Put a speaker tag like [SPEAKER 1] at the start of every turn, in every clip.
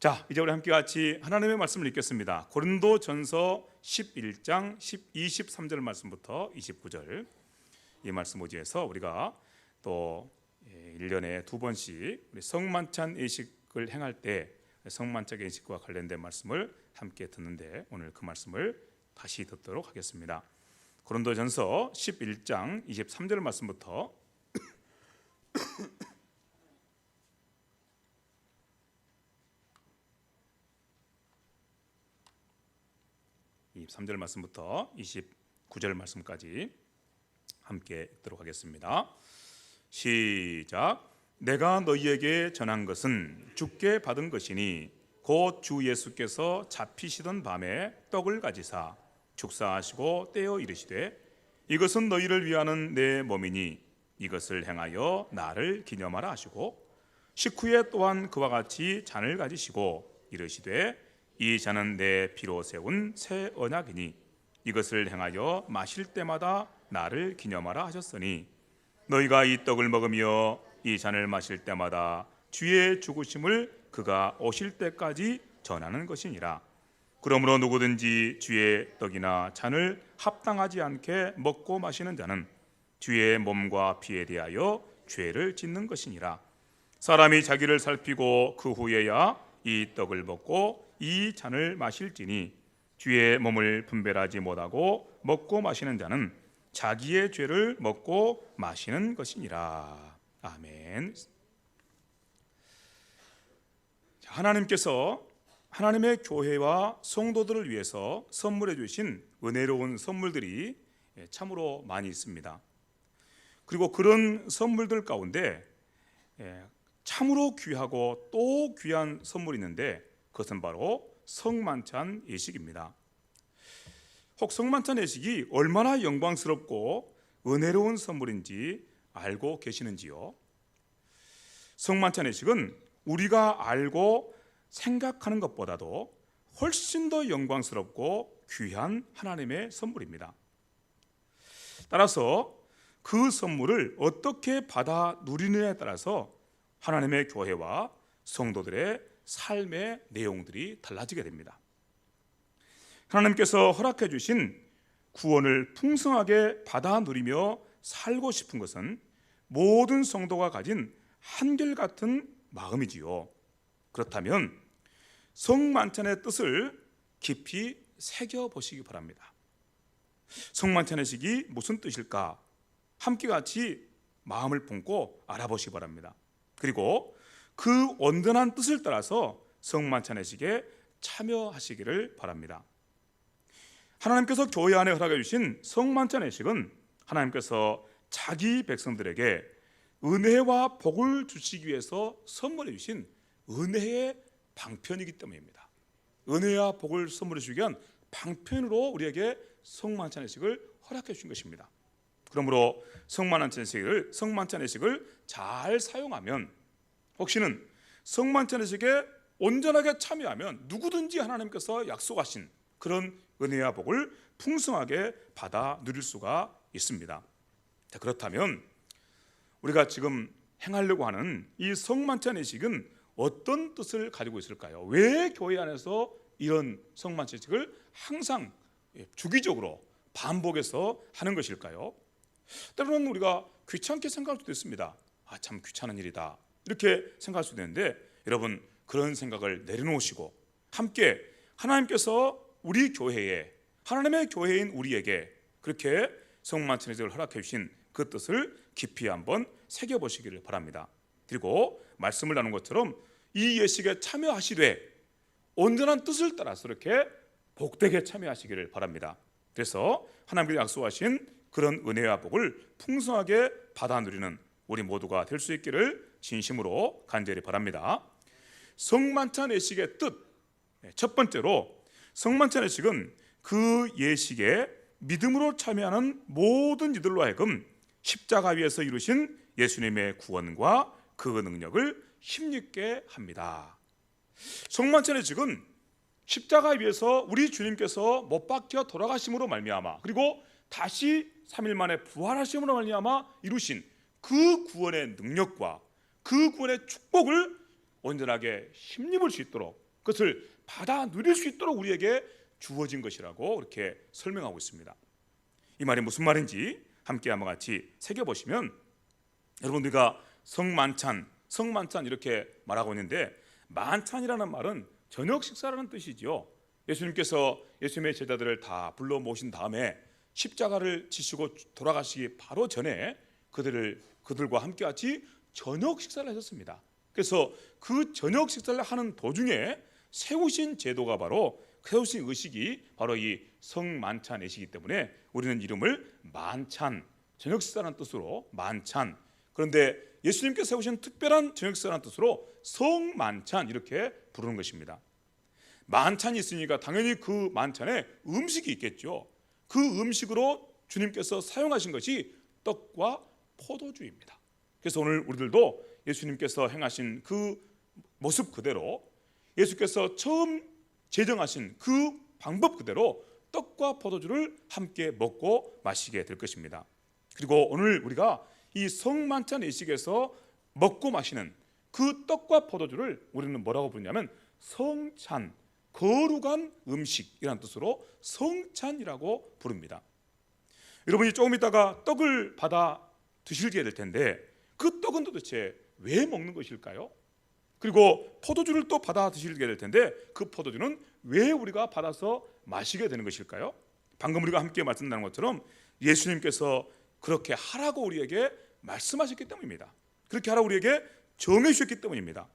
[SPEAKER 1] 자, 이제 우리 함께 같이 하나님의 말씀을 읽겠습니다. 고린도전서 11장 23절 말씀부터 29절 이 말씀 오지에서 우리가 또 1년에 2번씩 우리 성만찬 예식을 행할 때 성만찬 예식과 관련된 말씀을 함께 듣는데 오늘 그 말씀을 다시 듣도록 하겠습니다. 고린도전서 11장 23절 말씀부터 23절 말씀부터 29절 말씀까지 함께 읽도록 하겠습니다. 시작. 내가 너희에게 전한 것은 주께 받은 것이니 곧 주 예수께서 잡히시던 밤에 떡을 가지사 축사하시고 떼어 이르시되 이것은 너희를 위하는 내 몸이니 이것을 행하여 나를 기념하라 하시고 식후에 또한 그와 같이 잔을 가지시고 이르시되 이 잔은 내 피로 세운 새 언약이니 이것을 행하여 마실 때마다 나를 기념하라 하셨으니 너희가 이 떡을 먹으며 이 잔을 마실 때마다 주의 죽으심을 그가 오실 때까지 전하는 것이니라. 그러므로 누구든지 주의 떡이나 잔을 합당하지 않게 먹고 마시는 자는 주의 몸과 피에 대하여 죄를 짓는 것이니라. 사람이 자기를 살피고 그 후에야 이 떡을 먹고 이 잔을 마실지니 주의 몸을 분별하지 못하고 먹고 마시는 자는 자기의 죄를 먹고 마시는 것이니라. 아멘. 하나님께서 하나님의 교회와 성도들을 위해서 선물해 주신 은혜로운 선물들이 참으로 많이 있습니다. 그리고 그런 선물들 가운데 참으로 귀하고 또 귀한 선물이 있는데 그것은 바로 성만찬 예식입니다. 혹 성만찬 예식이 얼마나 영광스럽고 은혜로운 선물인지 알고 계시는지요? 성만찬 예식은 우리가 알고 생각하는 것보다도 훨씬 더 영광스럽고 귀한 하나님의 선물입니다. 따라서 그 선물을 어떻게 받아 누리느냐에 따라서 하나님의 교회와 성도들의 삶의 내용들이 달라지게 됩니다. 하나님께서 허락해 주신 구원을 풍성하게 받아 누리며 살고 싶은 것은 모든 성도가 가진 한결같은 마음이지요. 그렇다면 성만찬의 뜻을 깊이 새겨보시기 바랍니다. 성만찬의 식이 무슨 뜻일까? 함께 같이 마음을 품고 알아보시기 바랍니다. 그리고 그 온전한 뜻을 따라서 성만찬의 식에 참여하시기를 바랍니다. 하나님께서 교회 안에 허락해 주신 성만찬의 식은 하나님께서 자기 백성들에게 은혜와 복을 주시기 위해서 선물해 주신 은혜의 방편이기 때문입니다. 은혜와 복을 선물해 주기 위한 방편으로 우리에게 성만찬의 식을 허락해 주신 것입니다. 그러므로 성만찬의 식을 잘 사용하면 혹시는 성만찬의 식에 온전하게 참여하면 누구든지 하나님께서 약속하신 그런 은혜와 복을 풍성하게 받아 누릴 수가 있습니다. 자, 그렇다면 우리가 지금 행하려고 하는 이 성만찬 예식은 어떤 뜻을 가지고 있을까요? 왜 교회 안에서 이런 성만찬 예식을 항상 주기적으로 반복해서 하는 것일까요? 때로는 우리가 귀찮게 생각할 수도 있습니다. 참 귀찮은 일이다 이렇게 생각할 수도 있는데 여러분 그런 생각을 내려놓으시고 함께 하나님께서 우리 교회에 하나님의 교회인 우리에게 그렇게 성만찬 예식을 허락해 주신 그 뜻을 깊이 한번 새겨보시기를 바랍니다. 그리고 말씀을 나눈 것처럼 이 예식에 참여하시되 온전한 뜻을 따라서 이렇게 복되게 참여하시기를 바랍니다. 그래서 하나님께서 약속하신 그런 은혜와 복을 풍성하게 받아 누리는 우리 모두가 될 수 있기를 진심으로 간절히 바랍니다. 성만찬 예식의 뜻, 첫 번째로 성만찬 예식은 그 예식에 믿음으로 참여하는 모든 이들로 하여금 십자가 위에서 이루신 예수님의 구원과 그 능력을 힘입게 합니다. 성만찬 예식은 십자가 위에서 우리 주님께서 못 박혀 돌아가심으로 말미암아 그리고 다시 3일 만에 부활하심으로 말미암아 이루신 그 구원의 능력과 그 구원의 축복을 온전하게 힘입을 수 있도록 그것을 받아 누릴 수 있도록 우리에게 주어진 것이라고 이렇게 설명하고 있습니다. 이 말이 무슨 말인지 함께 한번 같이 새겨보시면, 여러분 우리가 성만찬 이렇게 말하고 있는데, 만찬이라는 말은 저녁 식사라는 뜻이지요. 예수님께서 예수님의 제자들을 다 불러 모신 다음에 십자가를 지시고 돌아가시기 바로 전에 그들과 함께 같이 저녁 식사를 하셨습니다. 그래서 그 저녁 식사를 하는 도중에 세우신 제도가 바로, 세우신 의식이 바로 이 성만찬 의식이기 때문에 우리는 이름을 만찬, 저녁 식사라는 뜻으로 만찬, 그런데 예수님께서 세우신 특별한 저녁 식사라는 뜻으로 성만찬 이렇게 부르는 것입니다. 만찬이 있으니까 당연히 그 만찬에 음식이 있겠죠. 그 음식으로 주님께서 사용하신 것이 떡과 포도주입니다. 그래서 오늘 우리들도 예수님께서 행하신 그 모습 그대로, 예수께서 처음 제정하신 그 방법 그대로 떡과 포도주를 함께 먹고 마시게 될 것입니다. 그리고 오늘 우리가 이 성만찬 의식에서 먹고 마시는 그 떡과 포도주를 우리는 뭐라고 부르냐면 성찬, 거룩한 음식이라는 뜻으로 성찬이라고 부릅니다. 여러분이 조금 있다가 떡을 받아 드시게 될 텐데, 그 떡은 도대체 왜 먹는 것일까요? 그리고 포도주를 또 받아 드시게 될 텐데, 그 포도주는 왜 우리가 받아서 마시게 되는 것일까요? 방금 우리가 함께 말씀 나눈 것처럼 예수님께서 그렇게 하라고 우리에게 말씀하셨기 때문입니다. 그렇게 하라고 우리에게 정해 주셨기 때문입니다.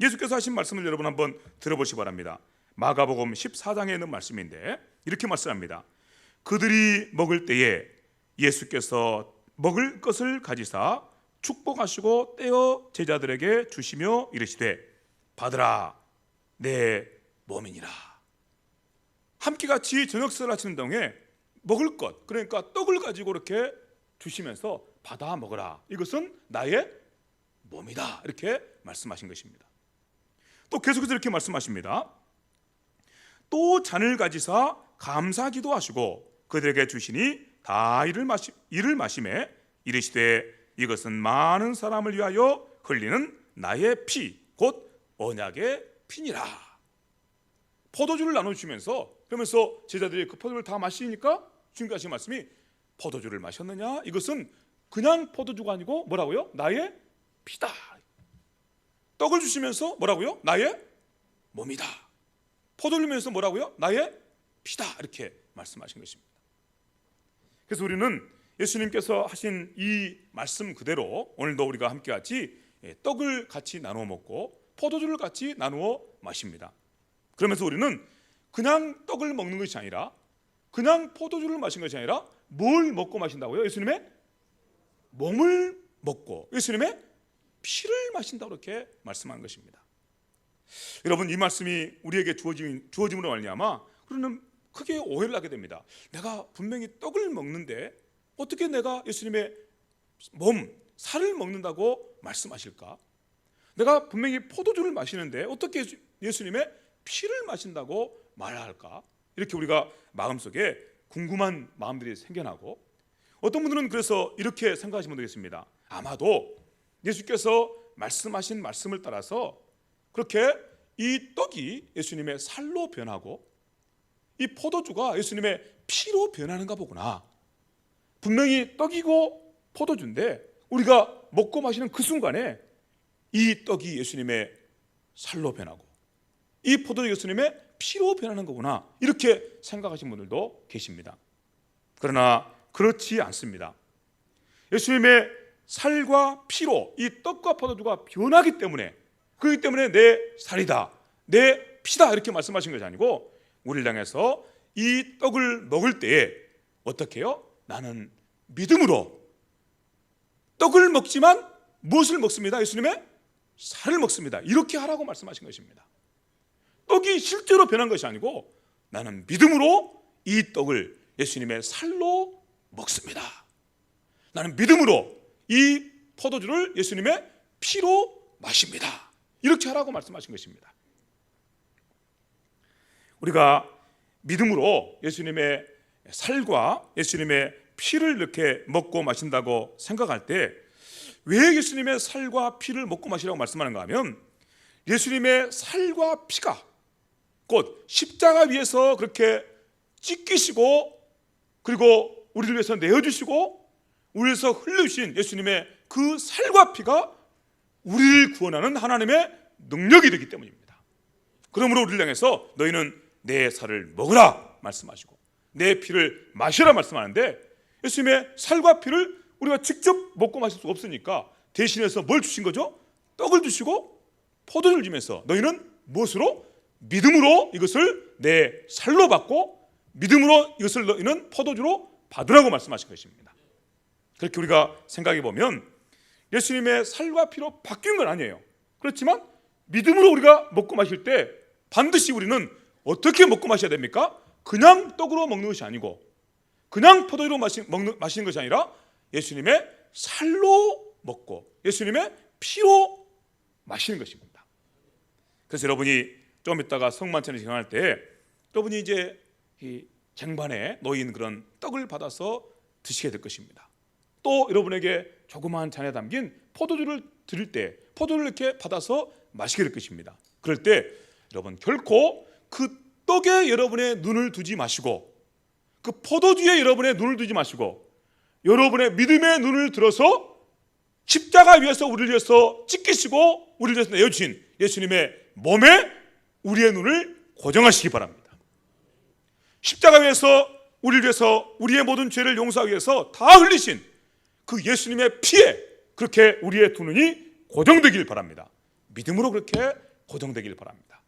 [SPEAKER 1] 예수께서 하신 말씀을 여러분 한번 들어보시기 바랍니다. 마가복음 14장에 있는 말씀인데 이렇게 말씀합니다. 그들이 먹을 때에 예수께서 먹을 것을 가지사 축복하시고 떼어 제자들에게 주시며 이르시되 받으라, 내 몸이니라. 함께 같이 저녁 식사를 하시는 동에 먹을 것, 그러니까 떡을 가지고 이렇게 주시면서 받아 먹으라, 이것은 나의 몸이다, 이렇게 말씀하신 것입니다. 또 계속해서 이렇게 말씀하십니다. 또 잔을 가지사 감사기도 하시고 그들에게 주시니 다 이를 마시매 이르시되 이것은 많은 사람을 위하여 흘리는 나의 피, 곧 언약의 피니라. 포도주를 나눠주시면서, 그러면서 제자들이 그 포도주를 다 마시니까 주님께서 하신 말씀이, 포도주를 마셨느냐? 이것은 그냥 포도주가 아니고 뭐라고요? 나의 피다. 떡을 주시면서 뭐라고요? 나의 몸이다. 포도를 주면서 뭐라고요? 나의 피다. 이렇게 말씀하신 것입니다. 그래서 우리는 예수님께서 하신 이 말씀 그대로 오늘도 우리가 함께 같이 떡을 같이 나누어 먹고 포도주를 같이 나누어 마십니다. 그러면서 우리는 그냥 떡을 먹는 것이 아니라, 그냥 포도주를 마신 것이 아니라 뭘 먹고 마신다고요? 예수님의 몸을 먹고 예수님의 피를 마신다고 이렇게 말씀한 것입니다. 여러분, 이 말씀이 우리에게 주어짐으로 말미암아 우리는 크게 오해를 하게 됩니다. 내가 분명히 떡을 먹는데 어떻게 내가 예수님의 몸, 살을 먹는다고 말씀하실까? 내가 분명히 포도주를 마시는데 어떻게 예수님의 피를 마신다고 말할까? 이렇게 우리가 마음속에 궁금한 마음들이 생겨나고, 어떤 분들은 그래서 이렇게 생각하시는 분들이 있습니다. 아마도 예수께서 말씀하신 말씀을 따라서 그렇게 이 떡이 예수님의 살로 변하고 이 포도주가 예수님의 피로 변하는가 보구나. 분명히 떡이고 포도주인데 우리가 먹고 마시는 그 순간에 이 떡이 예수님의 살로 변하고 이 포도주 예수님의 피로 변하는 거구나, 이렇게 생각하시는 분들도 계십니다. 그러나 그렇지 않습니다. 예수님의 살과 피로 이 떡과 포도주가 변하기 때문에, 그렇기 때문에 내 살이다, 내 피다, 이렇게 말씀하신 것이 아니고, 우리를 향해서 이 떡을 먹을 때에 어떻게 해요? 나는 믿음으로 떡을 먹지만 무엇을 먹습니다? 예수님의 살을 먹습니다, 이렇게 하라고 말씀하신 것입니다. 떡이 실제로 변한 것이 아니고 나는 믿음으로 이 떡을 예수님의 살로 먹습니다. 나는 믿음으로 이 포도주를 예수님의 피로 마십니다, 이렇게 하라고 말씀하신 것입니다. 우리가 믿음으로 예수님의 살과 예수님의 피를 이렇게 먹고 마신다고 생각할 때 왜 예수님의 살과 피를 먹고 마시라고 말씀하는가 하면, 예수님의 살과 피가 곧 십자가 위에서 그렇게 찢기시고 그리고 우리를 위해서 내어주시고 우리를 위해서 흘리신 예수님의 그 살과 피가 우리를 구원하는 하나님의 능력이 되기 때문입니다. 그러므로 우리를 향해서 너희는 내 살을 먹으라 말씀하시고 내 피를 마시라 말씀하는데, 예수님의 살과 피를 우리가 직접 먹고 마실 수 없으니까 대신해서 뭘 주신 거죠? 떡을 주시고 포도주를 주면서 너희는 무엇으로? 믿음으로 이것을 내 살로 받고 믿음으로 이것을 너희는 포도주로 받으라고 말씀하신 것입니다. 그렇게 우리가 생각해 보면 예수님의 살과 피로 바뀐 건 아니에요. 그렇지만 믿음으로 우리가 먹고 마실 때 반드시 우리는 어떻게 먹고 마셔야 됩니까? 그냥 떡으로 먹는 것이 아니고 그냥 포도주로 마시는 것이 아니라 예수님의 살로 먹고 예수님의 피로 마시는 것입니다. 그래서 여러분이 좀 이따가 성만찬을 진행할 때 여러분이 이제 이 쟁반에 놓인 그런 떡을 받아서 드시게 될 것입니다. 또 여러분에게 조그마한 잔에 담긴 포도주를 드릴 때 포도를 이렇게 받아서 마시게 될 것입니다. 그럴 때 여러분 결코 그 떡에 여러분의 눈을 두지 마시고 그 포도주에 여러분의 눈을 두지 마시고 여러분의 믿음의 눈을 들어서 십자가 위에서 우리를 위해서 찢기시고 우리를 위해서 내어주신 예수님의 몸에 우리의 눈을 고정하시기 바랍니다. 십자가 위에서 우리를 위해서 우리의 모든 죄를 용서하기 위해서 다 흘리신 그 예수님의 피에 그렇게 우리의 두 눈이 고정되길 바랍니다. 믿음으로 그렇게 고정되길 바랍니다.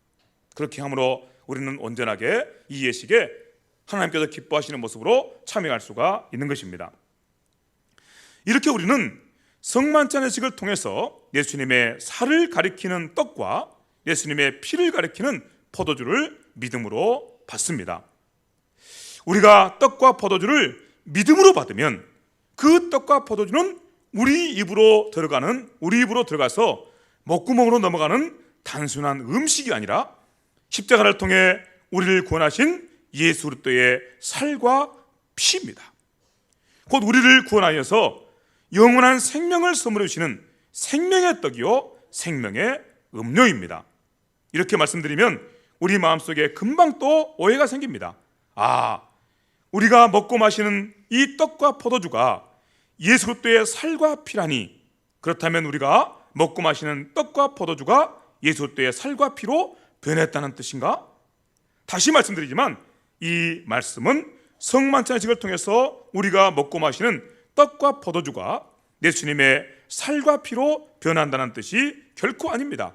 [SPEAKER 1] 그렇게 함으로 우리는 온전하게 이 예식에 하나님께서 기뻐하시는 모습으로 참여할 수가 있는 것입니다. 이렇게 우리는 성만찬 예식을 통해서 예수님의 살을 가리키는 떡과 예수님의 피를 가리키는 포도주를 믿음으로 받습니다. 우리가 떡과 포도주를 믿음으로 받으면 그 떡과 포도주는 우리 입으로 들어가서 목구멍으로 넘어가는 단순한 음식이 아니라 십자가를 통해 우리를 구원하신 예수 그리스도의 살과 피입니다. 곧 우리를 구원하여서 영원한 생명을 선물해 주시는 생명의 떡이요 생명의 음료입니다. 이렇게 말씀드리면 우리 마음속에 금방 또 오해가 생깁니다. 우리가 먹고 마시는 이 떡과 포도주가 예수 그리스도의 살과 피라니, 그렇다면 우리가 먹고 마시는 떡과 포도주가 예수 그리스도의 살과 피로 변했다는 뜻인가? 다시 말씀드리지만 이 말씀은 성만찬식을 통해서 우리가 먹고 마시는 떡과 포도주가 예수님의 살과 피로 변한다는 뜻이 결코 아닙니다.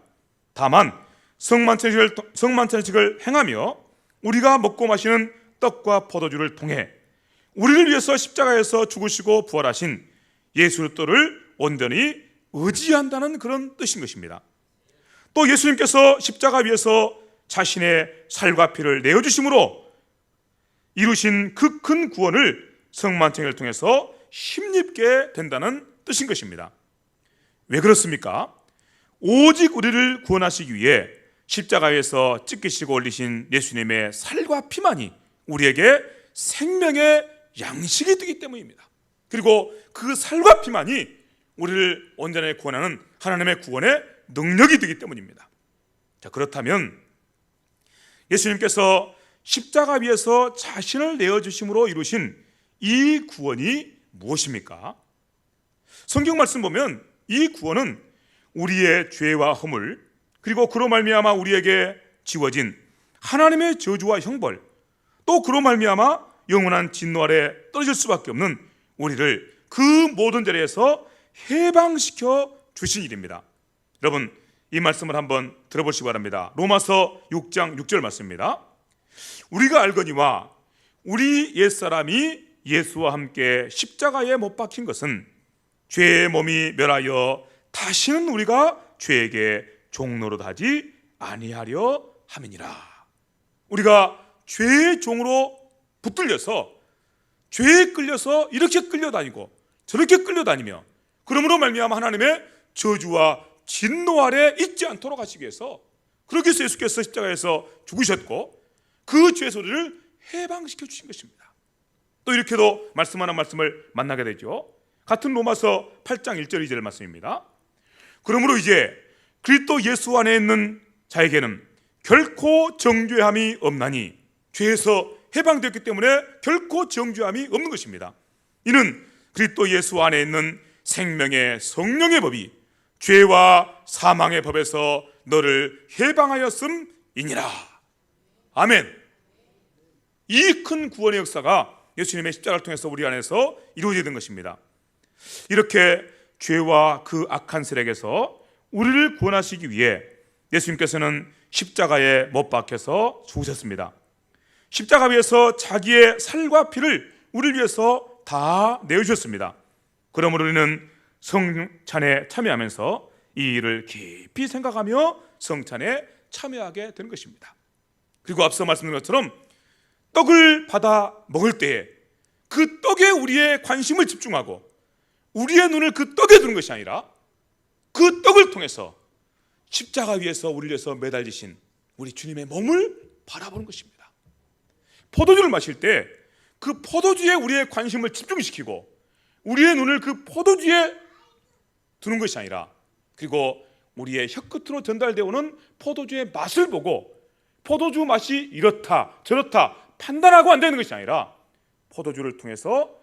[SPEAKER 1] 다만 성만찬식을 행하며 우리가 먹고 마시는 떡과 포도주를 통해 우리를 위해서 십자가에서 죽으시고 부활하신 예수 그리스도를 온전히 의지한다는 그런 뜻인 것입니다. 또 예수님께서 십자가 위에서 자신의 살과 피를 내어주심으로 이루신 그 큰 구원을 성만찬을 통해서 힘입게 된다는 뜻인 것입니다. 왜 그렇습니까? 오직 우리를 구원하시기 위해 십자가에서 찢기시고 올리신 예수님의 살과 피만이 우리에게 생명의 양식이 되기 때문입니다. 그리고 그 살과 피만이 우리를 온전히 구원하는 하나님의 구원의 능력이 되기 때문입니다. 자, 그렇다면 예수님께서 십자가 위에서 자신을 내어주심으로 이루신 이 구원이 무엇입니까? 성경 말씀 보면 이 구원은 우리의 죄와 허물, 그리고 그로 말미암아 우리에게 지워진 하나님의 저주와 형벌, 또 그로 말미암아 영원한 진노 아래 떨어질 수밖에 없는 우리를 그 모든 죄에서 해방시켜 주신 일입니다. 여러분, 이 말씀을 한번 들어보시기 바랍니다. 로마서 6장 6절 말씀입니다. 우리가 알거니와 우리 옛사람이 예수와 함께 십자가에 못 박힌 것은 죄의 몸이 멸하여 다시는 우리가 죄에게 종노릇하지 아니하려 함이니라. 우리가 죄의 종으로 붙들려서 죄에 끌려서 이렇게 끌려다니고 저렇게 끌려다니며 그러므로 말미암아 하나님의 저주와 진노 아래 있지 않도록 하시기 위해서 그렇게 해서 예수께서 십자가에서 죽으셨고 그 죄 소리를 해방시켜 주신 것입니다. 또 이렇게도 말씀하는 말씀을 만나게 되죠. 같은 로마서 8장 1절 2절 말씀입니다. 그러므로 이제 그리스도 예수 안에 있는 자에게는 결코 정죄함이 없나니, 죄에서 해방되었기 때문에 결코 정죄함이 없는 것입니다. 이는 그리스도 예수 안에 있는 생명의 성령의 법이 죄와 사망의 법에서 너를 해방하였음이니라. 아멘. 이 큰 구원의 역사가 예수님의 십자가를 통해서 우리 안에서 이루어지는 것입니다. 이렇게 죄와 그 악한 세력에서 우리를 구원하시기 위해 예수님께서는 십자가에 못 박혀서 죽으셨습니다. 십자가 위에서 자기의 살과 피를 우리를 위해서 다 내어주셨습니다. 그러므로 우리는 성찬에 참여하면서 이 일을 깊이 생각하며 성찬에 참여하게 되는 것입니다. 그리고 앞서 말씀드린 것처럼 떡을 받아 먹을 때에 그 떡에 우리의 관심을 집중하고 우리의 눈을 그 떡에 두는 것이 아니라 그 떡을 통해서 십자가 위에서 우리를 위해서 매달리신 우리 주님의 몸을 바라보는 것입니다. 포도주를 마실 때 그 포도주에 우리의 관심을 집중시키고 우리의 눈을 그 포도주에 두는 것이 아니라, 그리고 우리의 혀끝으로 전달되어 오는 포도주의 맛을 보고 포도주 맛이 이렇다 저렇다 판단하고 안 되는 것이 아니라 포도주를 통해서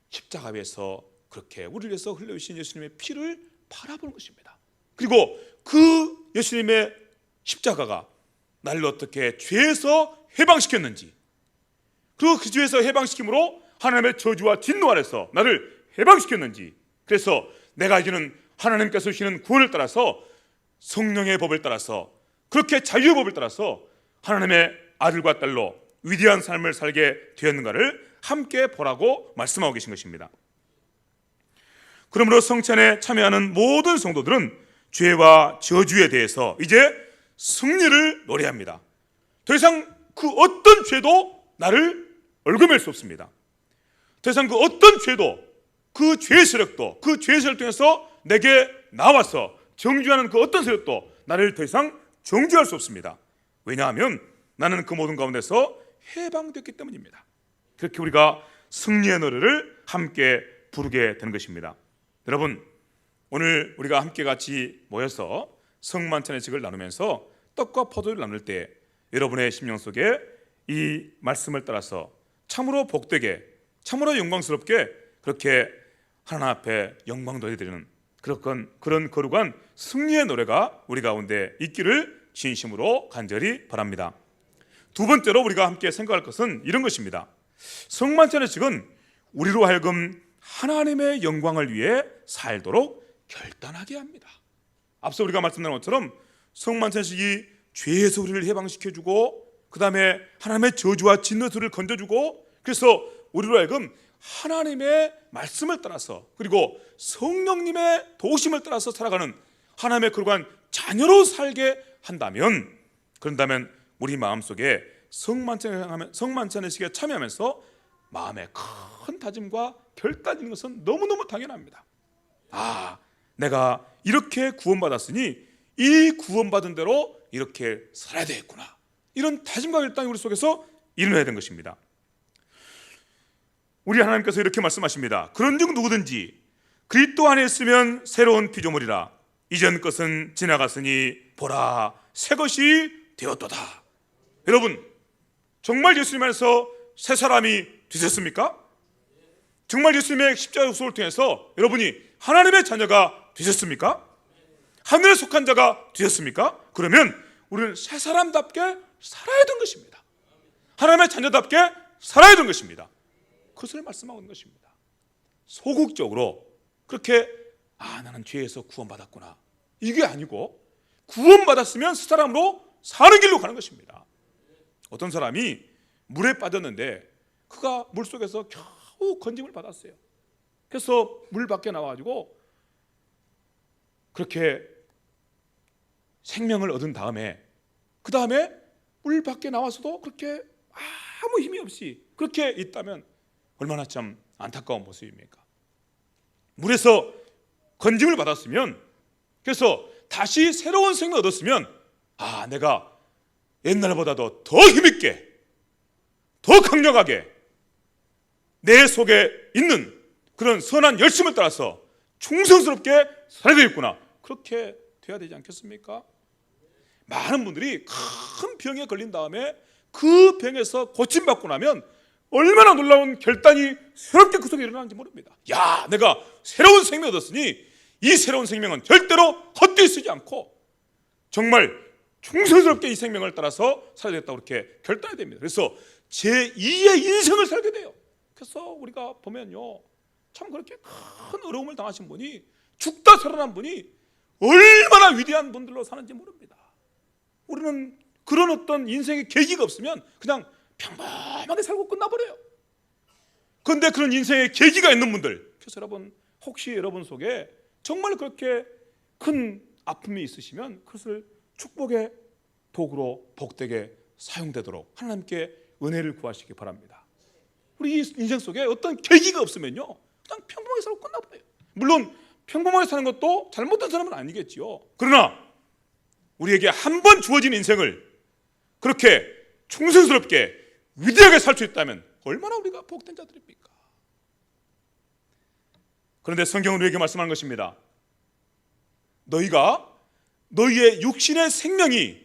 [SPEAKER 1] 십자가 위에서 그렇게 우리를 위해서 흘려주신 예수님의 피를 바라보는 것입니다. 그리고 그 예수님의 십자가가 나를 어떻게 죄에서 해방시켰는지, 그리고 그 죄에서 해방시킴으로 하나님의 저주와 진노 아래서 나를 해방시켰는지, 그래서 내가 이제는 하나님께서 주시는 구원을 따라서 성령의 법을 따라서 그렇게 자유의 법을 따라서 하나님의 아들과 딸로 위대한 삶을 살게 되었는가를 함께 보라고 말씀하고 계신 것입니다. 그러므로 성찬에 참여하는 모든 성도들은 죄와 저주에 대해서 이제 승리를 노래합니다. 더 이상 그 어떤 죄도 나를 얽어맬 수 없습니다. 더 이상 그 어떤 죄도, 그 죄의 세력도, 그 죄의 세력을 통해서 내게 나와서 정죄하는 그 어떤 세력도 나를 더 이상 정죄할 수 없습니다. 왜냐하면 나는 그 모든 가운데서 해방됐기 때문입니다. 그렇게 우리가 승리의 노래를 함께 부르게 되는 것입니다. 여러분, 오늘 우리가 함께 같이 모여서 성만찬의 식을 나누면서 떡과 포도를 나눌 때 여러분의 심령 속에 이 말씀을 따라서 참으로 복되게, 참으로 영광스럽게 그렇게 하나님 앞에 영광 돌려드리는 그런 거룩한 승리의 노래가 우리 가운데 있기를 진심으로 간절히 바랍니다. 두 번째로 우리가 함께 생각할 것은 이런 것입니다. 성만찬의 식은 우리로 하여금 하나님의 영광을 위해 살도록 결단하게 합니다. 앞서 우리가 말씀드린 것처럼 성만찬식이 죄에서 우리를 해방시켜주고 그 다음에 하나님의 저주와 진노에서 우리를 건져주고, 그래서 우리로 하여금 하나님의 말씀을 따라서 그리고 성령님의 도우심을 따라서 살아가는 하나님의 거룩한 자녀로 살게 그런다면 우리 마음속에 성만찬의 식에 참여하면서 마음에 큰 다짐과 결단이 있는 것은 너무너무 당연합니다. 내가 이렇게 구원받았으니 이 구원받은 대로 이렇게 살아야 되겠구나, 이런 다짐과 결단이 우리 속에서 일어나야 되는 것입니다. 우리 하나님께서 이렇게 말씀하십니다. 그런즉 누구든지 그리스도 안에 있으면 새로운 피조물이라, 이전 것은 지나갔으니 보라 새 것이 되었도다. 여러분, 정말 예수님 안에서 새 사람이 되셨습니까? 정말 예수님의 십자가 역사를 통해서 여러분이 하나님의 자녀가 되셨습니까? 하늘에 속한 자가 되셨습니까? 그러면 우리는 새 사람답게 살아야 되는 것입니다. 하나님의 자녀답게 살아야 되는 것입니다. 그것을 말씀하고 있는 것입니다. 소극적으로 그렇게 나는 죄에서 구원받았구나, 이게 아니고 구원받았으면 새 사람으로 사는 길로 가는 것입니다. 어떤 사람이 물에 빠졌는데 그가 물속에서 겨우 건짐을 받았어요. 그래서 물 밖에 나와가지고 그렇게 생명을 얻은 다음에 그 다음에 물 밖에 나와서도 그렇게 아무 힘이 없이 그렇게 있다면 얼마나 참 안타까운 모습입니까? 물에서 건짐을 받았으면, 그래서 다시 새로운 생명을 얻었으면 내가 옛날보다도 더 힘있게, 더 강력하게 내 속에 있는 그런 선한 열심을 따라서 충성스럽게 살아야 되겠구나, 그렇게 돼야 되지 않겠습니까? 많은 분들이 큰 병에 걸린 다음에 그 병에서 고침받고 나면 얼마나 놀라운 결단이 새롭게 그 속에 일어나는지 모릅니다. 야, 내가 새로운 생명을 얻었으니 이 새로운 생명은 절대로 헛되이 쓰지 않고 정말 충성스럽게 이 생명을 따라서 살아야 되겠다고 그렇게 결단해야 됩니다. 그래서 제2의 인생을 살게 돼요. 그래서 우리가 보면요, 참 그렇게 큰 어려움을 당하신 분이, 죽다 살아난 분이 얼마나 위대한 분들로 사는지 모릅니다. 우리는 그런 어떤 인생의 계기가 없으면 그냥 평범하게 살고 끝나버려요. 그런데 그런 인생의 계기가 있는 분들, 그래서 여러분, 혹시 여러분 속에 정말 그렇게 큰 아픔이 있으시면 그것을 축복의 도구로 복되게 사용되도록 하나님께 은혜를 구하시기 바랍니다. 우리 이 인생 속에 어떤 계기가 없으면요, 그냥 평범하게 살고 끝나버려요. 물론 평범하게 사는 것도 잘못된 사람은 아니겠지요. 그러나 우리에게 한 번 주어진 인생을 그렇게 충성스럽게 위대하게 살 수 있다면 얼마나 우리가 복된 자들입니까? 그런데 성경은 우리에게 말씀하는 것입니다. 너희가 너희의 육신의 생명이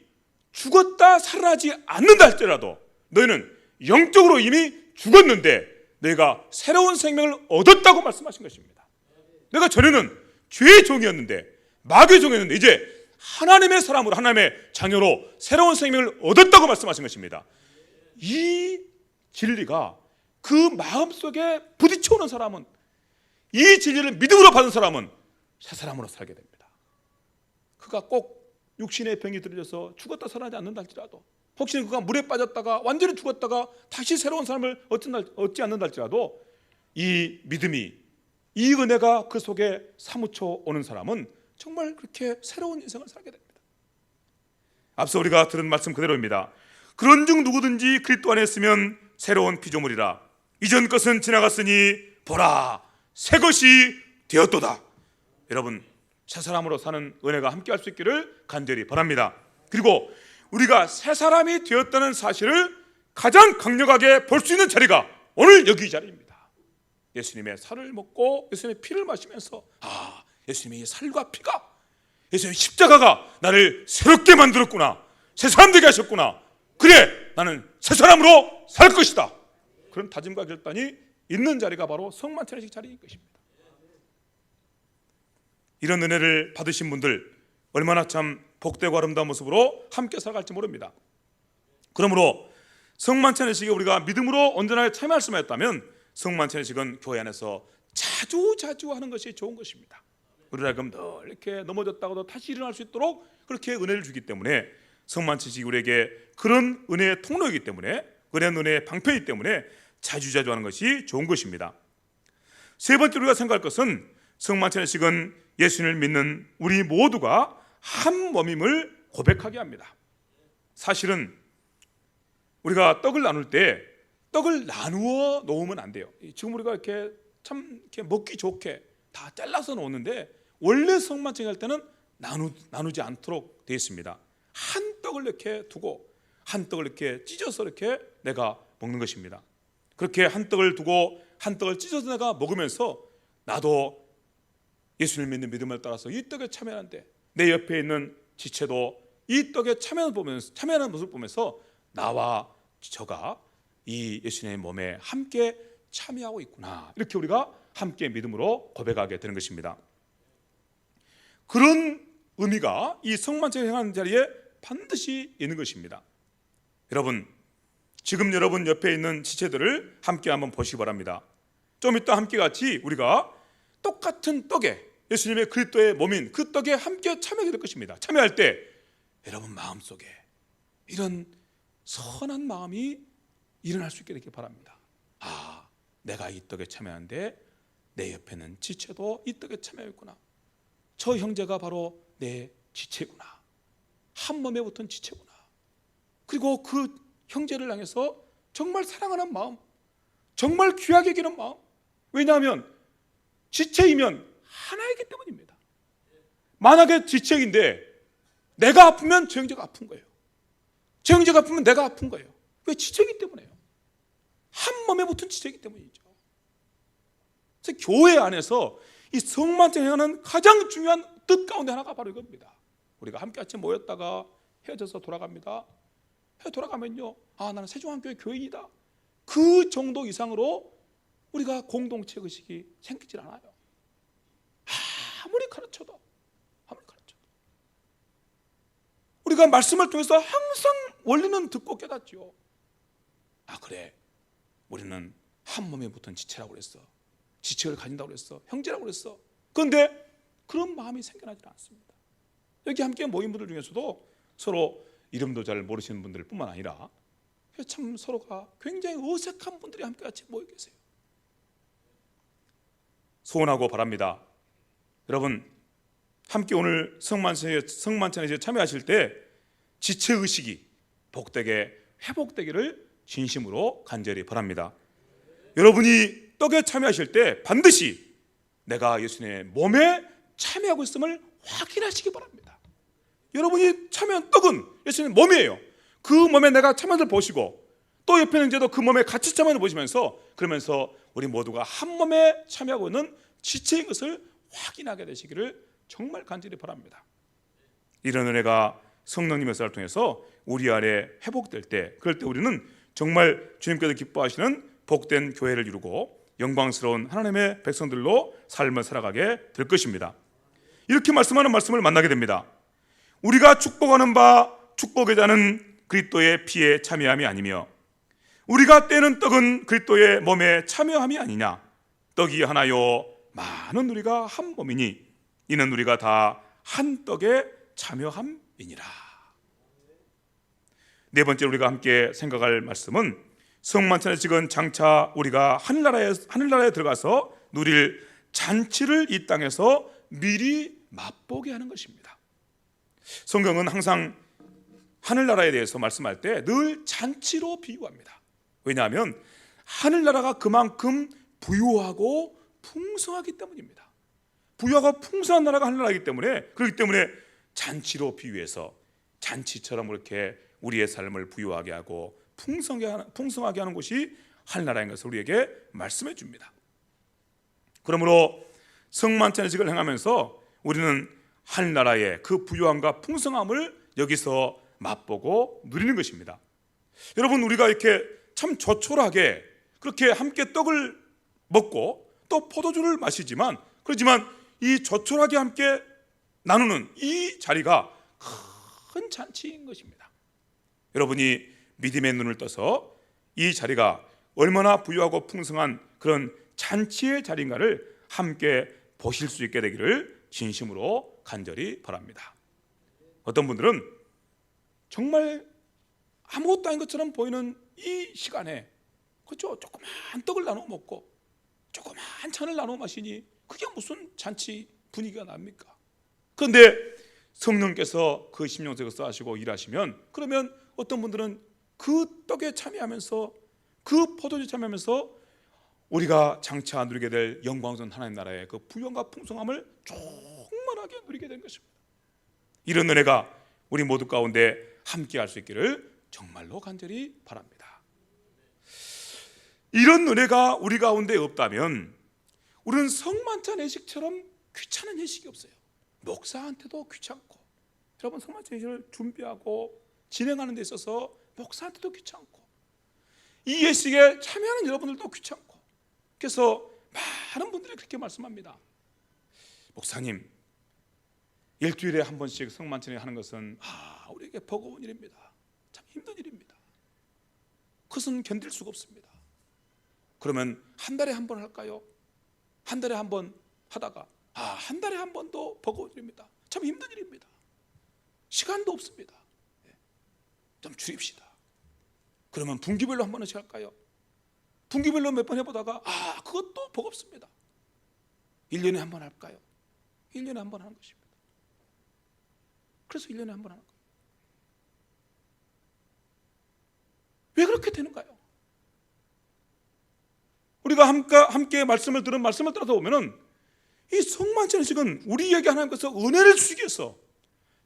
[SPEAKER 1] 죽었다 살아나지 않는다 할지라도 너희는 영적으로 이미 죽었는데 너희가 새로운 생명을 얻었다고 말씀하신 것입니다. 내가 전에는 죄의 종이었는데, 마귀의 종이었는데 이제 하나님의 사람으로, 하나님의 자녀로 새로운 생명을 얻었다고 말씀하신 것입니다. 이 진리가 그 마음속에 부딪혀오는 사람은, 이 진리를 믿음으로 받은 사람은 새 사람으로 살게 됩니다. 그가 꼭 육신의 병이 들어져서 죽었다 살아나지 않는다 할지라도, 혹시 그가 물에 빠졌다가 완전히 죽었다가 다시 새로운 삶을 얻지 않는다 할지라도 이 믿음이, 이 은혜가 그 속에 사무쳐 오는 사람은 정말 그렇게 새로운 인생을 살게 됩니다. 앞서 우리가 들은 말씀 그대로입니다. 그런즉 누구든지 그리스도 안에 있으면 새로운 피조물이라. 이전 것은 지나갔으니 보라, 새 것이 되었도다. 여러분, 새 사람으로 사는 은혜가 함께 할 수 있기를 간절히 바랍니다. 그리고 우리가 새 사람이 되었다는 사실을 가장 강력하게 볼 수 있는 자리가 오늘 여기 이 자리입니다. 예수님의 살을 먹고 예수님의 피를 마시면서, 아, 예수님의 이 살과 피가, 예수님의 십자가가 나를 새롭게 만들었구나, 새 사람 되게 하셨구나, 그래 나는 새 사람으로 살 것이다, 그런 다짐과 결단이 있는 자리가 바로 성만찬의식 자리인 것입니다. 이런 은혜를 받으신 분들 얼마나 참 복되고 아름다운 모습으로 함께 살아갈지 모릅니다. 그러므로 성만찬의식에 우리가 믿음으로 온전하게 참여할 수만 있다면 성만찬의식은 교회 안에서 자주 하는 것이 좋은 것입니다. 우리가 그럼 늘 이렇게 넘어졌다가도 다시 일어날 수 있도록 그렇게 은혜를 주기 때문에 성만찬의식이 우리에게 그런 은혜의 통로이기 때문에, 그런 은혜의 방편이기 때문에 자주 하는 것이 좋은 것입니다. 세 번째로 우리가 생각할 것은 성만찬의식은 예수님을 믿는 우리 모두가 한 몸임을 고백하게 합니다. 사실은 우리가 떡을 나눌 때 떡을 나누어 놓으면 안 돼요. 지금 우리가 이렇게 참 이렇게 먹기 좋게 다 잘라서 놓는데 원래 성만찬 할 때는 나누지 않도록 되어 있습니다. 한 떡을 이렇게 두고 한 떡을 이렇게 찢어서 이렇게 내가 먹는 것입니다. 그렇게 한 떡을 두고 한 떡을 찢어서 내가 먹으면서 나도 예수를 믿는 믿음을 따라서 이 떡에 참여하는데 내 옆에 있는 지체도 이 떡에 참여하는 모습을 보면서 나와 저가 이 예수님의 몸에 함께 참여하고 있구나, 이렇게 우리가 함께 믿음으로 고백하게 되는 것입니다. 그런 의미가 이 성만찬을 행하는 자리에 반드시 있는 것입니다. 여러분, 지금 여러분 옆에 있는 지체들을 함께 한번 보시기 바랍니다. 좀 이따 함께 같이 우리가 똑같은 떡에, 예수님의 그리스도의 몸인 그 떡에 함께 참여하게 될 것입니다. 참여할 때 여러분 마음속에 이런 선한 마음이 일어날 수 있게 되길 바랍니다. 아, 내가 이 떡에 참여하는데 내 옆에는 지체도 이 떡에 참여했구나, 저 형제가 바로 내 지체구나, 한 몸에 붙은 지체구나, 그리고 그 형제를 향해서 정말 사랑하는 마음, 정말 귀하게 여기는 마음. 왜냐하면 지체이면 하나이기 때문입니다. 만약에 지체인데 내가 아프면 저 형제가 아픈 거예요. 저 형제가 아프면 내가 아픈 거예요. 왜? 지체이기 때문에요. 한 몸에 붙은 지체이기 때문이죠. 그래서 교회 안에서 이 성만찬을 행하는 가장 중요한 뜻 가운데 하나가 바로 이겁니다. 우리가 함께 같이 모였다가 헤어져서 돌아갑니다. 돌아가면요, 나는 세종한교회 교인이다. 그 정도 이상으로 우리가 공동체 의식이 생기질 않아요. 아무리 가르쳐도 우리가 말씀을 통해서 항상 원리는 듣고 깨닫죠. 그래, 우리는 한 몸에 붙은 지체라고 그랬어. 지체를 가진다고 그랬어. 형제라고 그랬어. 그런데 그런 마음이 생겨나지 않습니다. 여기 함께 모인 분들 중에서도 서로 이름도 잘 모르시는 분들 뿐만 아니라 참 서로가 굉장히 어색한 분들이 함께 같이 모여 계세요. 소원하고 바랍니다. 여러분, 함께 오늘 성만찬에 참여하실 때 지체의식이 복되게 회복되기를 진심으로 간절히 바랍니다. 여러분이 떡에 참여하실 때 반드시 내가 예수님의 몸에 참여하고 있음을 확인하시기 바랍니다. 여러분이 참여한 떡은 예수님의 몸이에요. 그 몸에 내가 참여한 걸 보시고 또 옆에 있는 자도 그 몸에 같이 참여를 보시면서 그러면서 우리 모두가 한 몸에 참여하고 있는 지체인 것을 확인하게 되시기를 정말 간절히 바랍니다. 이런 은혜가 성령님의 역사를 통해서 우리 안에 회복될 때, 그럴 때 우리는 정말 주님께서 기뻐하시는 복된 교회를 이루고 영광스러운 하나님의 백성들로 삶을 살아가게 될 것입니다. 이렇게 말씀하는 말씀을 만나게 됩니다. 우리가 축복하는 바 축복의 자는 그리스도의 피에 참여함이 아니며 우리가 떼는 떡은 그리스도의 몸에 참여함이 아니냐. 떡이 하나요 많은 우리가 한 몸이니 이는 우리가 다 한 떡에 참여함이니라. 네 번째 우리가 함께 생각할 말씀은 성만찬의 지금 장차 우리가 하늘나라에 들어가서 누릴 잔치를 이 땅에서 미리 맛보게 하는 것입니다. 성경은 항상 하늘나라에 대해서 말씀할 때 늘 잔치로 비유합니다. 왜냐하면 하늘나라가 그만큼 부유하고 풍성하기 때문입니다. 부유하고 풍성한 나라가 하늘나라이기 때문에, 그렇기 때문에 잔치로 비유해서 잔치처럼 그렇게 우리의 삶을 부유하게 하고 풍성하게 하는 곳이 하늘나라인 것을 우리에게 말씀해 줍니다. 그러므로 성만찬의식을 행하면서 우리는 하늘나라의 그 부유함과 풍성함을 여기서 맛보고 누리는 것입니다. 여러분, 우리가 이렇게 참 조촐하게 그렇게 함께 떡을 먹고 또 포도주를 마시지만, 그렇지만 이 조촐하게 함께 나누는 이 자리가 큰 잔치인 것입니다. 여러분이 믿음의 눈을 떠서 이 자리가 얼마나 부유하고 풍성한 그런 잔치의 자리인가를 함께 보실 수 있게 되기를 진심으로 간절히 바랍니다. 어떤 분들은 정말 아무것도 아닌 것처럼 보이는 이 시간에, 그렇죠, 조그만 떡을 나눠 먹고 조그만 잔을 나눠 마시니 그게 무슨 잔치 분위기가 납니까? 그런데 성령께서 그 심령 속에서 하시고 일하시면, 그러면 어떤 분들은 그 떡에 참여하면서 그 포도주에 참여하면서 우리가 장차 누리게 될 영광스러운 하나님 나라의 그 부유함과 풍성함을 충만하게 누리게 된 것입니다. 이런 은혜가 우리 모두 가운데 함께 할 수 있기를 정말로 간절히 바랍니다. 이런 은혜가 우리 가운데 없다면 우리는 성만찬 예식처럼 귀찮은 예식이 없어요. 목사한테도 귀찮고, 여러분 성만찬 예식을 준비하고 진행하는 데 있어서 목사한테도 귀찮고, 이 예식에 참여하는 여러분들도 귀찮고, 그래서 많은 분들이 그렇게 말씀합니다. 목사님, 일주일에 한 번씩 성만찬을 하는 것은 우리에게 버거운 일입니다. 참 힘든 일입니다. 그것은 견딜 수가 없습니다. 그러면 한 달에 한 번 할까요? 한 달에 한 번 하다가 한 달에 한 번도 버거운 일입니다. 참 힘든 일입니다. 시간도 없습니다. 좀 줄입시다. 그러면 분기별로 한 번씩 할까요? 분기별로 몇 번 해보다가 그것도 버겁습니다. 1년에 한 번 할까요? 1년에 한 번 하는 것입니다. 그래서 1년에 한 번 하는 거예요. 왜 그렇게 되는가요? 우리가 함께 말씀을 따라서 보면은 이 성만찬의식은 우리에게 하나님께서 은혜를 주시기 위해서,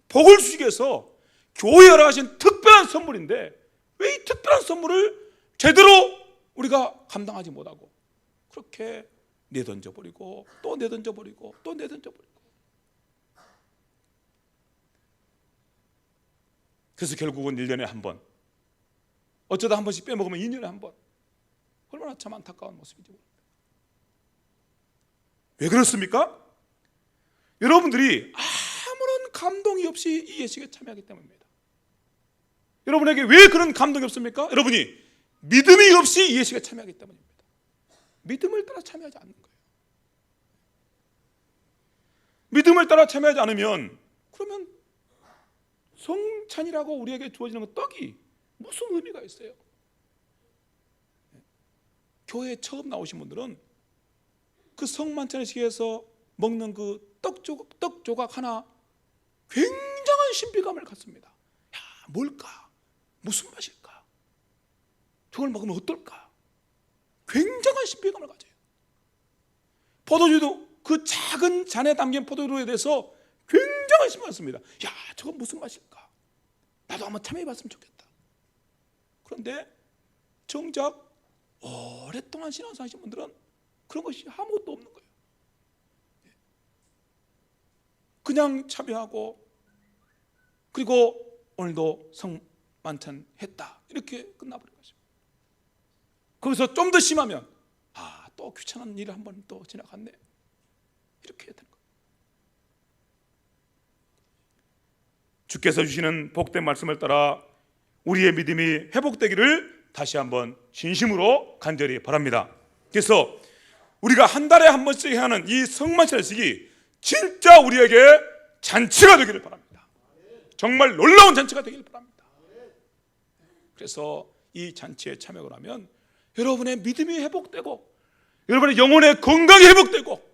[SPEAKER 1] 복을 주시기 위해서 교회에 허락하신 특별한 선물인데, 왜 이 특별한 선물을 제대로 우리가 감당하지 못하고 그렇게 내던져버리고 또 내던져버리고 또 내던져버리고. 그래서 결국은 1년에 한 번, 어쩌다 한 번씩 빼먹으면 2년에 한 번. 얼마나 참 안타까운 모습인지 모릅니다. 왜 그렇습니까? 여러분들이 아무런 감동이 없이 이 예식에 참여하기 때문입니다. 여러분에게 왜 그런 감동이 없습니까? 여러분이 믿음이 없이 이 예식에 참여하기 때문입니다. 믿음을 따라 참여하지 않는 거예요. 믿음을 따라 참여하지 않으면 그러면 성찬이라고 우리에게 주어지는 그 떡이 무슨 의미가 있어요? 교회에 처음 나오신 분들은 그 성만찬의식에서 먹는 그 떡 조각 하나 굉장한 신비감을 갖습니다. 야, 뭘까? 무슨 맛일까? 저걸 먹으면 어떨까? 굉장한 신비감을 가져요. 포도주도 그 작은 잔에 담긴 포도주에 대해서 굉장한 신비감을 갖습니다. 야, 저건 무슨 맛일까? 나도 한번 참여해봤으면 좋겠다. 그런데 정작 오랫동안 신앙생활 하신 분들은 그런 것이 아무것도 없는 거예요. 그냥 참여하고 그리고 오늘도 성만찬 했다 이렇게 끝나버린 거죠. 거기서 좀 더 심하면 또 귀찮은 일 한 번 또 지나갔네 이렇게 해야 되는 거예요. 주께서 주시는 복된 말씀을 따라 우리의 믿음이 회복되기를 다시 한번 진심으로 간절히 바랍니다. 그래서 우리가 한 달에 한 번씩 해야 하는 이 성만찬식이 진짜 우리에게 잔치가 되기를 바랍니다. 정말 놀라운 잔치가 되기를 바랍니다. 그래서 이 잔치에 참여를 하면 여러분의 믿음이 회복되고 여러분의 영혼의 건강이 회복되고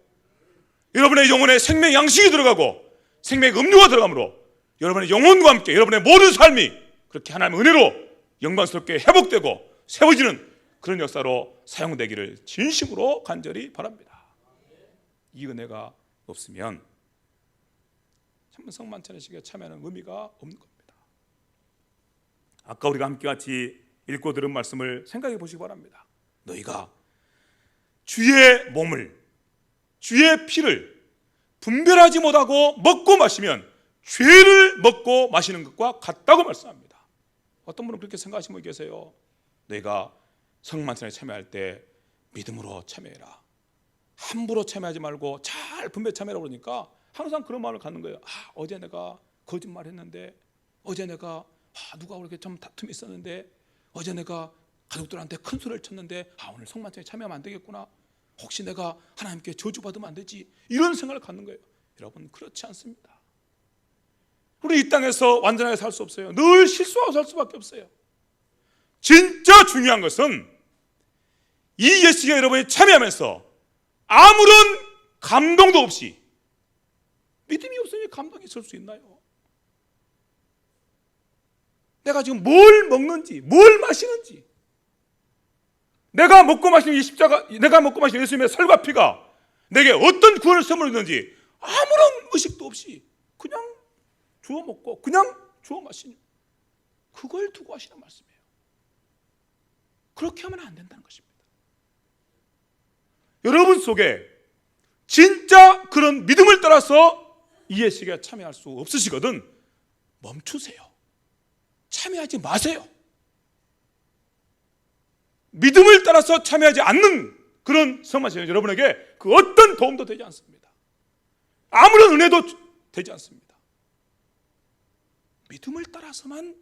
[SPEAKER 1] 여러분의 영혼의 생명 양식이 들어가고 생명 음료가 들어가므로 여러분의 영혼과 함께 여러분의 모든 삶이 그렇게 하나님의 은혜로 영광스럽게 회복되고 세워지는 그런 역사로 사용되기를 진심으로 간절히 바랍니다. 이 은혜가 없으면 참 성만찬의식에 참여하는 의미가 없는 겁니다. 아까 우리가 함께 같이 읽고 들은 말씀을 생각해 보시기 바랍니다. 너희가 주의 몸을 주의 피를 분별하지 못하고 먹고 마시면 죄를 먹고 마시는 것과 같다고 말씀합니다. 어떤 분은 그렇게 생각하시는 분이 계세요. 너희가 성만찬에 참여할 때 믿음으로 참여해라. 함부로 참여하지 말고 잘 분별 참여하라고 그러니까 항상 그런 마음을 갖는 거예요. 어제 내가 거짓말했는데, 어제 내가 누가 그렇게 좀 다툼이 있었는데, 어제 내가 가족들한테 큰 소리를 쳤는데 오늘 성만찬에 참여하면 안 되겠구나. 혹시 내가 하나님께 저주받으면 안 되지. 이런 생각을 갖는 거예요. 여러분 그렇지 않습니다. 우리 이 땅에서 완전하게 살 수 없어요. 늘 실수하고 살 수밖에 없어요. 진짜 중요한 것은 이 예식에 여러분이 참여하면서 아무런 감동도 없이, 믿음이 없으니 감동이 있을 수 있나요? 내가 지금 뭘 먹는지, 뭘 마시는지, 내가 먹고 마시는 이 십자가, 내가 먹고 마시는 예수님의 살과 피가 내게 어떤 구원을 선물했는지 아무런 의식도 없이 그냥 주워 먹고 그냥 주워 마시는, 그걸 두고 하시는 말씀이에요. 그렇게 하면 안 된다는 것입니다. 여러분 속에 진짜 그런 믿음을 따라서 이 예식에 참여할 수 없으시거든 멈추세요. 참여하지 마세요. 믿음을 따라서 참여하지 않는 그런 성만찬은 여러분에게 그 어떤 도움도 되지 않습니다. 아무런 은혜도 되지 않습니다. 믿음을 따라서만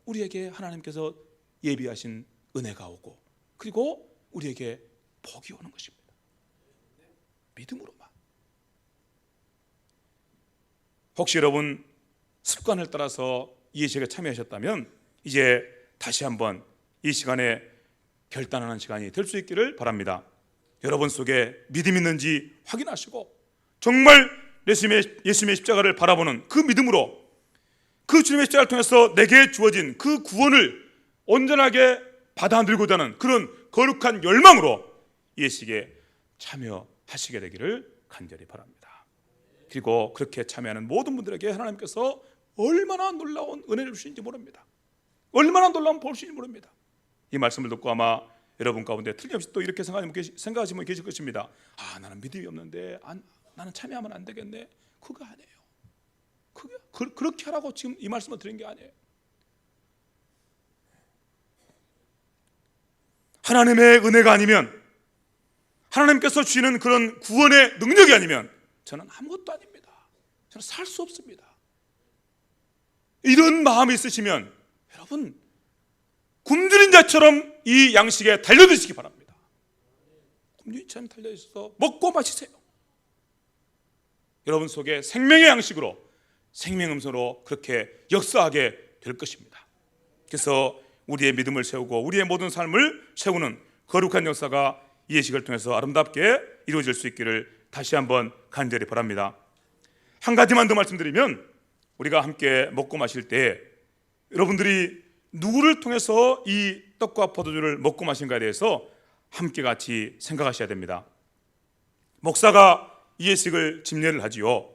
[SPEAKER 1] 우리에게 하나님께서 예비하신 은혜가 오고 그리고 우리에게 복이 오는 것입니다. 믿음으로만. 혹시 여러분 습관을 따라서 이 예식에 참여하셨다면 이제 다시 한번 이 시간에 결단하는 시간이 될 수 있기를 바랍니다. 여러분 속에 믿음이 있는지 확인하시고 정말 예수님의 십자가를 바라보는 그 믿음으로 그 주님의 십자가를 통해서 내게 주어진 그 구원을 온전하게 받아들이고자 하는 그런 거룩한 열망으로 예식에 참여하시게 되기를 간절히 바랍니다. 그리고 그렇게 참여하는 모든 분들에게 하나님께서 얼마나 놀라운 은혜를 주시는지 모릅니다. 얼마나 놀라운 복을 주시는지 모릅니다. 이 말씀을 듣고 아마 여러분 가운데 틀림없이 또 이렇게 생각하시는 분이 계실 것입니다. 나는 믿음이 없는데 나는 참여하면 안 되겠네. 그거 아니에요. 그렇게 하라고 지금 이 말씀을 드린 게 아니에요. 하나님의 은혜가 아니면, 하나님께서 주시는 그런 구원의 능력이 아니면 저는 아무것도 아닙니다. 저는 살 수 없습니다. 이런 마음이 있으시면 여러분, 굶주린 자처럼 이 양식에 달려드시기 바랍니다. 굶주린 자처럼 달려있어서 먹고 마시세요. 여러분 속에 생명의 양식으로, 생명 음성으로 그렇게 역사하게 될 것입니다. 그래서 우리의 믿음을 세우고 우리의 모든 삶을 세우는 거룩한 역사가 이 예식을 통해서 아름답게 이루어질 수 있기를 다시 한번 간절히 바랍니다. 한 가지만 더 말씀드리면, 우리가 함께 먹고 마실 때 여러분들이 누구를 통해서 이 떡과 포도주를 먹고 마신가에 대해서 함께 같이 생각하셔야 됩니다. 목사가 이 예식을 집례를 하지요.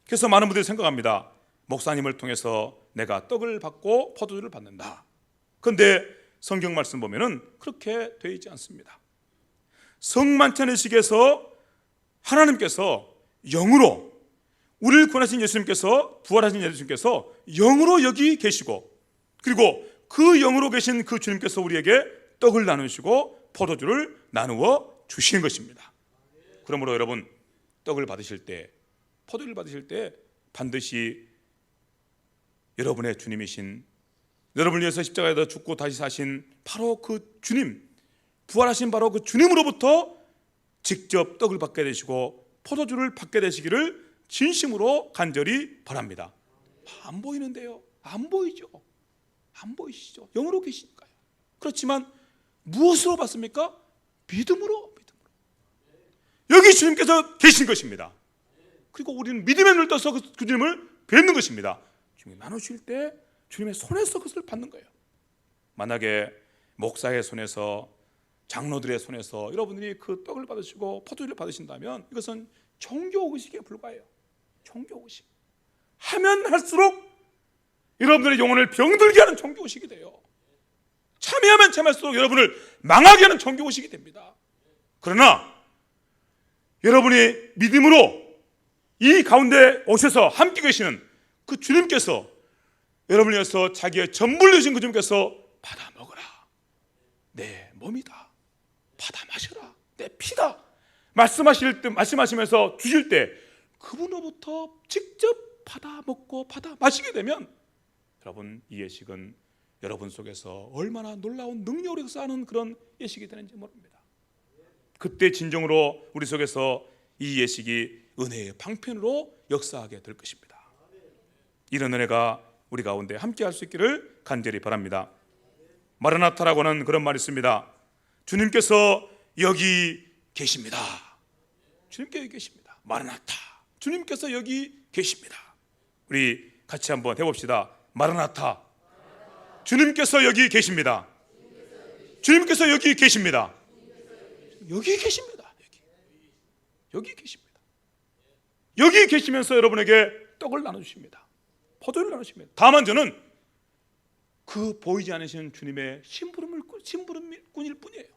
[SPEAKER 1] 그래서 많은 분들이 생각합니다. 목사님을 통해서 내가 떡을 받고 포도주를 받는다. 그런데 성경 말씀 보면은 그렇게 되어 있지 않습니다. 성만찬의식에서 하나님께서 영으로, 우리를 구원하신 예수님께서, 부활하신 예수님께서 영으로 여기 계시고, 그리고 그 영으로 계신 그 주님께서 우리에게 떡을 나누시고 포도주를 나누어 주시는 것입니다. 그러므로 여러분, 떡을 받으실 때, 포도주를 받으실 때 반드시 여러분의 주님이신, 여러분을 위해서 십자가에다 죽고 다시 사신 바로 그 주님, 부활하신 바로 그 주님으로부터 직접 떡을 받게 되시고 포도주를 받게 되시기를 진심으로 간절히 바랍니다. 안 보이는데요. 안 보이죠. 안 보이시죠. 영으로 계시니까요. 그렇지만 무엇으로 받습니까? 믿음으로. 여기 주님께서 계신 것입니다. 그리고 우리는 믿음의 눈을 떠서 그 주님을 뵙는 것입니다. 주님이 나누실 때 주님의 손에서 그것을 받는 거예요. 만약에 목사의 손에서, 장로들의 손에서 여러분들이 그 떡을 받으시고 포도주를 받으신다면 이것은 종교의식에 불과해요. 종교의식. 하면 할수록 여러분들의 영혼을 병들게 하는 종교의식이 돼요. 참여하면 참여할수록 여러분을 망하게 하는 종교의식이 됩니다. 그러나 여러분이 믿음으로 이 가운데 오셔서 함께 계시는 그 주님께서, 여러분을 위해서 자기의 전부를 주신 그 주님께서 받아 먹어라, 내 몸이다, 받아 마셔라, 내 피다 말씀하시면서 주실 때 그분으로부터 직접 받아 먹고 받아 마시게 되면 여러분, 이 예식은 여러분 속에서 얼마나 놀라운 능력으로 역사하는 그런 예식이 되는지 모릅니다. 그때 진정으로 우리 속에서 이 예식이 은혜의 방편으로 역사하게 될 것입니다. 이런 은혜가 우리 가운데 함께 할 수 있기를 간절히 바랍니다. 마르나타라고 하는 그런 말이 있습니다. 주님께서 여기 계십니다. 주님께서 여기 계십니다. 마르나타, 주님께서 여기 계십니다. 우리 같이 한번 해봅시다. 마르나타, 주님께서 여기 계십니다. 주님께서 여기 계십니다. 여기 계십니다. 여기 계십니다. 여기 계시면서 여러분에게 떡을 나눠주십니다. 포도를 나누십니다. 다만 저는 그 보이지 않으시는 주님의 심부름꾼일 뿐이에요.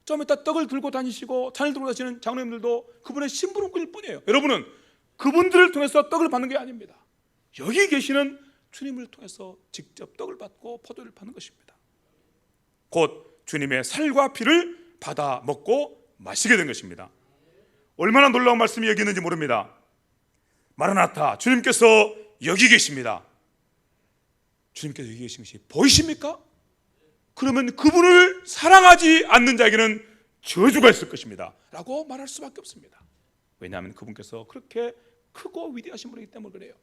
[SPEAKER 1] 좀 이따 떡을 들고 다니시고 잔을 들고 다니시는 장로님들도 그분의 심부름꾼일 뿐이에요. 여러분은 그분들을 통해서 떡을 받는 게 아닙니다. 여기 계시는 주님을 통해서 직접 떡을 받고 포도를 받는 것입니다. 곧 주님의 살과 피를 받아 먹고 마시게 된 것입니다. 얼마나 놀라운 말씀이 여기 있는지 모릅니다. 마르나타, 주님께서 여기 계십니다. 주님께서 여기 계신 것이 보이십니까? 그러면 그분을 사랑하지 않는 자에게는 저주가 있을 것입니다 라고 말할 수밖에 없습니다. 왜냐하면 그분께서 그렇게 크고 위대하신 분이기 때문에 그래요.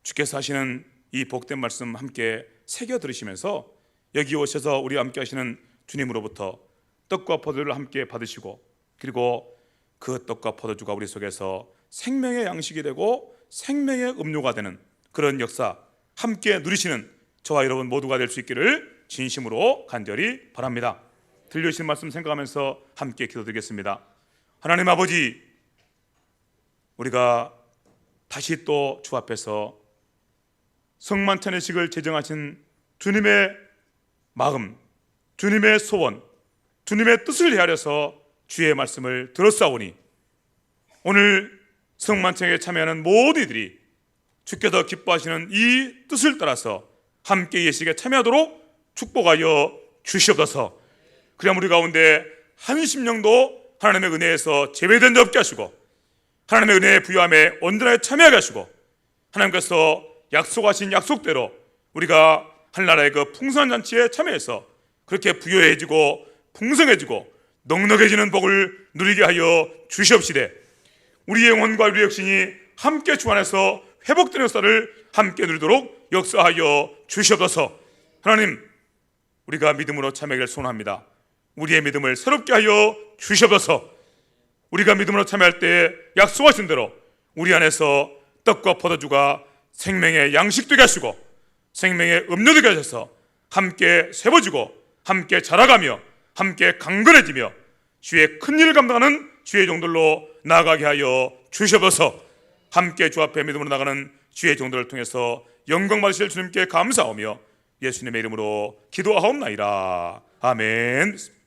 [SPEAKER 1] 주께서 하시는 이 복된 말씀 함께 새겨 들으시면서 여기 오셔서 우리와 함께 하시는 주님으로부터 떡과 포도주를 함께 받으시고, 그리고 그 떡과 포도주가 우리 속에서 생명의 양식이 되고 생명의 음료가 되는 그런 역사 함께 누리시는 저와 여러분 모두가 될 수 있기를 진심으로 간절히 바랍니다. 들려주신 말씀 생각하면서 함께 기도드리겠습니다. 하나님 아버지, 우리가 다시 또 주 앞에서 성만찬의식을 제정하신 주님의 마음, 주님의 소원, 주님의 뜻을 헤아려서 주의 말씀을 들었사오니 오늘 성만찬에 참여하는 모든 이들이 주께서 기뻐하시는 이 뜻을 따라서 함께 예식에 참여하도록 축복하여 주시옵소서. 그럼 우리 가운데 한 심령도 하나님의 은혜에서 제외된 자 없게 하시고 하나님의 은혜의 부여함에 온전하게 참여하게 하시고 하나님께서 약속하신 약속대로 우리가 하늘나라의 그 풍성한 잔치에 참여해서 그렇게 부여해지고 풍성해지고 넉넉해지는 복을 누리게 하여 주시옵시되 우리의 영혼과 우리의 역신이 함께 주 안에서 회복되는 역사를 함께 누리도록 역사하여 주시옵소서. 하나님, 우리가 믿음으로 참여하기를 소원합니다. 우리의 믿음을 새롭게 하여 주시옵소서. 우리가 믿음으로 참여할 때 약속하신 대로 우리 안에서 떡과 포도주가 생명의 양식 되게 하시고 생명의 음료 되게 하셔서 함께 세워지고 함께 자라가며 함께 강건해지며 주의 큰 일을 감당하는 주의 종들로 나아가게 하여 주시옵소서. 함께 주 앞에 믿음으로 나가는 주의 종들을 통해서 영광 받으실 주님께 감사하며 예수님의 이름으로 기도하옵나이다. 아멘.